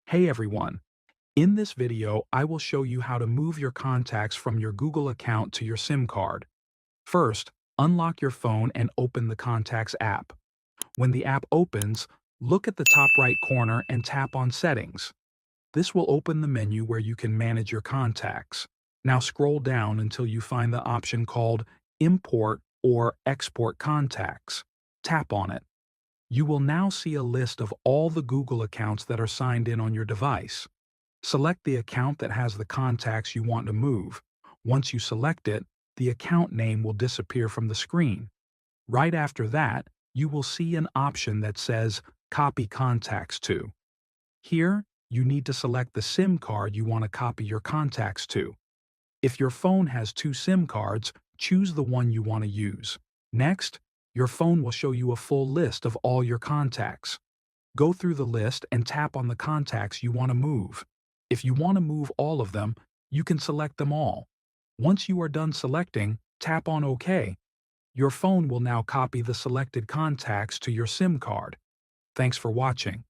Hey everyone! In this video, I will show you how to move your contacts from your Google account to your SIM card. First, unlock your phone and open the Contacts app. When the app opens, look at the top right corner and tap on Settings. This will open the menu where you can manage your contacts. Now scroll down until you find the option called Import or Export Contacts. Tap on it. You will now see a list of all the Google accounts that are signed in on your device. Select the account that has the contacts you want to move. Once you select it, the account name will disappear from the screen. Right after that, you will see an option that says Copy Contacts to. Here, you need to select the SIM card you want to copy your contacts to. If your phone has two SIM cards, choose the one you want to use. Next, your phone will show you a full list of all your contacts. Go through the list and tap on the contacts you want to move. If you want to move all of them, you can select them all. Once you are done selecting, tap on OK. Your phone will now copy the selected contacts to your SIM card. Thanks for watching.